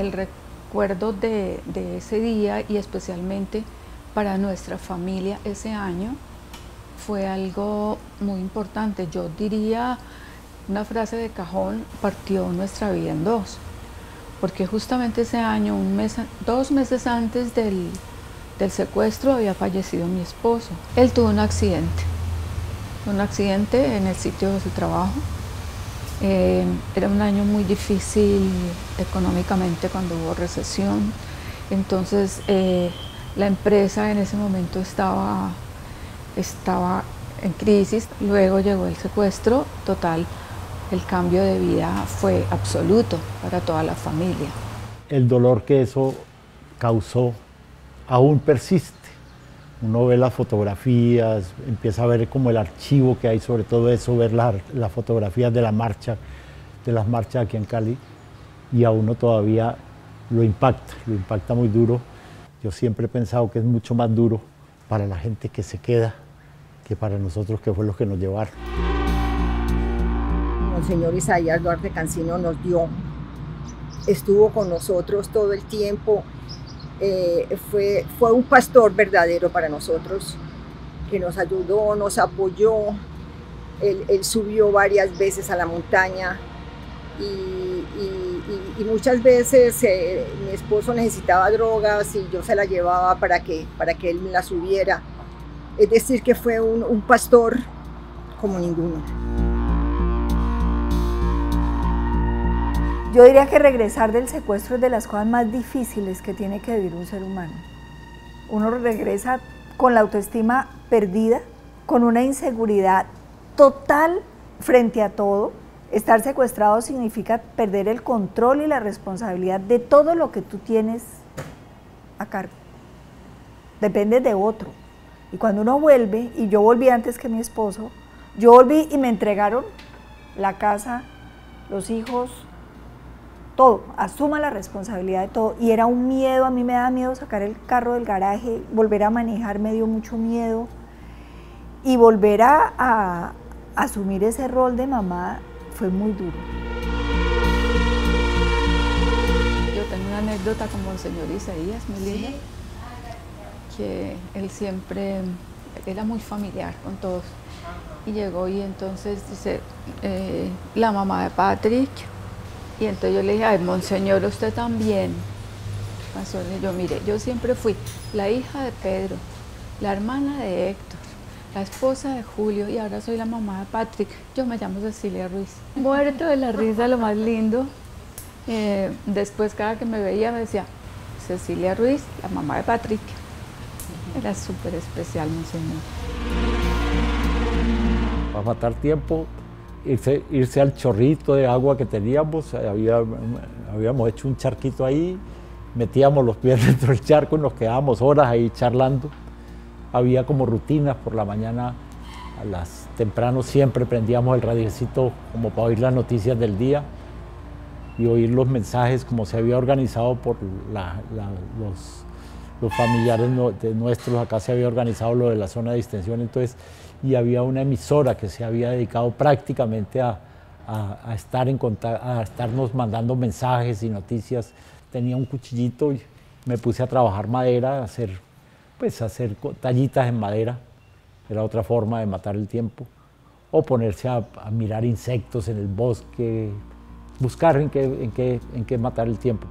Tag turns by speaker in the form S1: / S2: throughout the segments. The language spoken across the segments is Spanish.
S1: el recuerdo de ese día y especialmente para nuestra familia ese año fue algo muy importante. Yo diría una frase de cajón: partió nuestra vida en dos, porque justamente ese año, 2 meses antes del secuestro, había fallecido mi esposo. Él tuvo un accidente en el sitio de su trabajo. Era un año muy difícil económicamente cuando hubo recesión, entonces la empresa en ese momento estaba en crisis. Luego llegó el secuestro. Total, el cambio de vida fue absoluto para toda la familia.
S2: El dolor que eso causó aún persiste. Uno ve las fotografías, empieza a ver como el archivo que hay sobre todo eso, ver las fotografías de las marchas aquí en Cali, y a uno todavía lo impacta muy duro. Yo siempre he pensado que es mucho más duro para la gente que se queda que para nosotros, que fue los que nos llevaron.
S3: Monseñor Isaías Duarte Cancino estuvo con nosotros todo el tiempo. Fue un pastor verdadero para nosotros, que nos ayudó, nos apoyó. Él subió varias veces a la montaña y muchas veces mi esposo necesitaba drogas y yo se la llevaba para que él la subiera. Es decir, que fue un pastor como ninguno.
S4: Yo diría que regresar del secuestro es de las cosas más difíciles que tiene que vivir un ser humano. Uno regresa con la autoestima perdida, con una inseguridad total frente a todo. Estar secuestrado significa perder el control y la responsabilidad de todo lo que tú tienes a cargo. Depende de otro. Y cuando uno vuelve, y yo volví antes que mi esposo, yo volví y me entregaron la casa, los hijos, todo, asuma la responsabilidad de todo. Y era un miedo, a mí me da miedo sacar el carro del garaje, volver a manejar me dio mucho miedo. Y volver a asumir ese rol de mamá fue muy duro.
S1: Yo tengo una anécdota con Monseñor Isaías, muy linda, que él siempre era muy familiar con todos. Y llegó y entonces dice, la mamá de Patrick. Y entonces yo le dije: ay, Monseñor, usted también. Pastor, y yo, mire, yo siempre fui la hija de Pedro, la hermana de Héctor, la esposa de Julio, y ahora soy la mamá de Patrick. Yo me llamo Cecilia Ruiz. Muerto de la risa, lo más lindo. Después, cada que me veía, me decía: Cecilia Ruiz, la mamá de Patrick. Era súper especial, Monseñor.
S2: Para matar tiempo, irse al chorrito de agua que teníamos. Habíamos hecho un charquito ahí, metíamos los pies dentro del charco y nos quedábamos horas ahí charlando. Había como rutinas por la mañana, temprano siempre prendíamos el radiocito como para oír las noticias del día y oír los mensajes, como se había organizado por los familiares de nuestros. Acá se había organizado lo de la zona de distensión, entonces, y había una emisora que se había dedicado prácticamente a estar en contacto, a estarnos mandando mensajes y noticias. Tenía un cuchillito y me puse a trabajar madera, a hacer tallitas en madera. Era otra forma de matar el tiempo. O ponerse a mirar insectos en el bosque, buscar en qué matar el tiempo.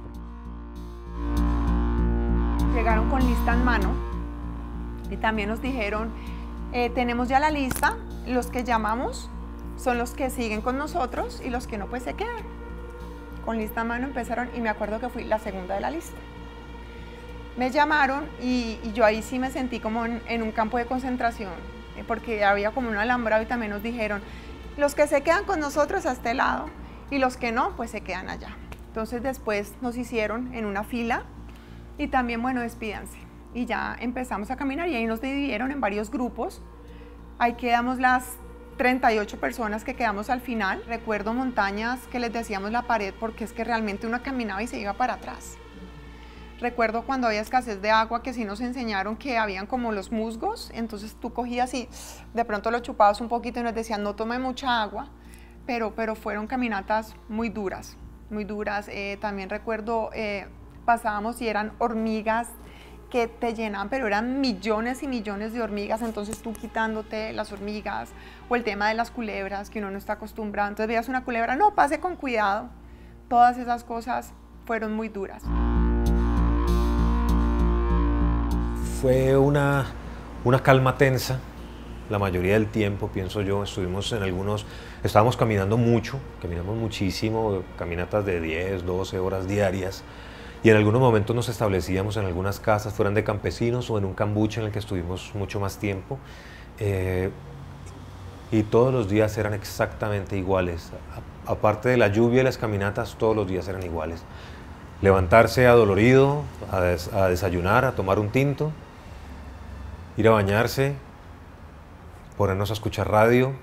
S5: Llegaron con lista en mano y también nos dijeron: tenemos ya la lista, los que llamamos son los que siguen con nosotros y los que no, pues se quedan. Con lista en mano empezaron y me acuerdo que fui la segunda de la lista. Me llamaron y yo ahí sí me sentí como en un campo de concentración, porque había como un alambrado y también nos dijeron: los que se quedan con nosotros a este lado y los que no, pues se quedan allá. Entonces después nos hicieron en una fila y también, bueno, despídanse. Y ya empezamos a caminar y ahí nos dividieron en varios grupos. Ahí quedamos las 38 personas que quedamos al final. Recuerdo montañas que les decíamos la pared, porque es que realmente uno caminaba y se iba para atrás. Recuerdo cuando había escasez de agua, que sí nos enseñaron que habían como los musgos, entonces tú cogías y de pronto lo chupabas un poquito y nos decían: no tome mucha agua, pero fueron caminatas muy duras. muy duras. También recuerdo, pasábamos y eran hormigas que te llenaban, pero eran millones y millones de hormigas, entonces tú quitándote las hormigas, o el tema de las culebras, que uno no está acostumbrado, entonces veías una culebra, no, pase con cuidado. Todas esas cosas fueron muy duras.
S6: Fue una calma tensa, la mayoría del tiempo, pienso yo. Estábamos caminando mucho, caminamos muchísimo, caminatas de 10, 12 horas diarias, y en algunos momentos nos establecíamos en algunas casas, fueran de campesinos o en un cambuche en el que estuvimos mucho más tiempo, y todos los días eran exactamente iguales. Aparte de la lluvia y las caminatas, todos los días eran iguales. Levantarse adolorido, a desayunar, a tomar un tinto, ir a bañarse, ponernos a escuchar radio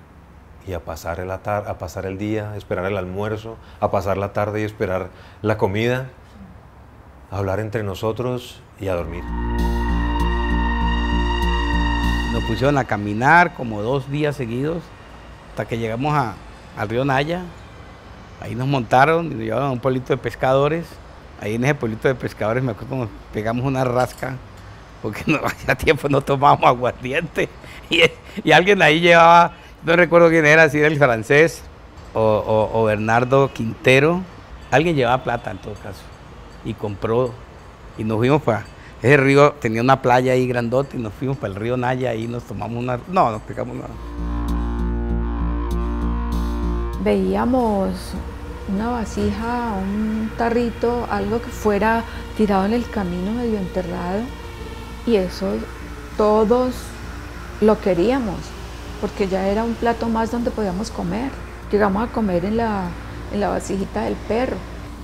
S6: y a pasar el día, a esperar el almuerzo, a pasar la tarde y esperar la comida, a hablar entre nosotros y a dormir.
S7: Nos pusieron a caminar como 2 días seguidos hasta que llegamos al río Naya. Ahí nos montaron y nos llevaron a un pueblito de pescadores. Ahí en ese pueblito de pescadores me acuerdo que nos pegamos una rasca porque hacía tiempo no tomábamos aguardiente. Y alguien ahí llevaba, no recuerdo quién era, si era el francés o Bernardo Quintero. Alguien llevaba plata en todo caso y compró y nos fuimos para ese río, tenía una playa ahí grandota y nos fuimos para el río Naya y nos tomamos una, no, nos pegamos nada.
S1: Veíamos una vasija, un tarrito, algo que fuera tirado en el camino medio enterrado, y eso todos lo queríamos, porque ya era un plato más donde podíamos comer. Llegamos a comer en la vasijita del perro.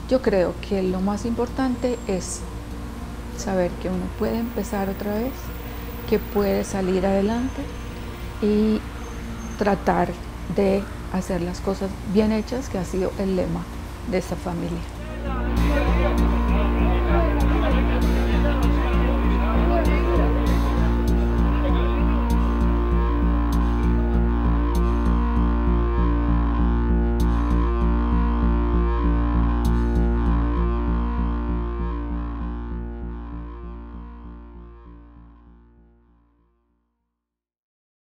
S1: Yo creo que lo más importante es saber que uno puede empezar otra vez, que puede salir adelante y tratar de hacer las cosas bien hechas, que ha sido el lema de esta familia.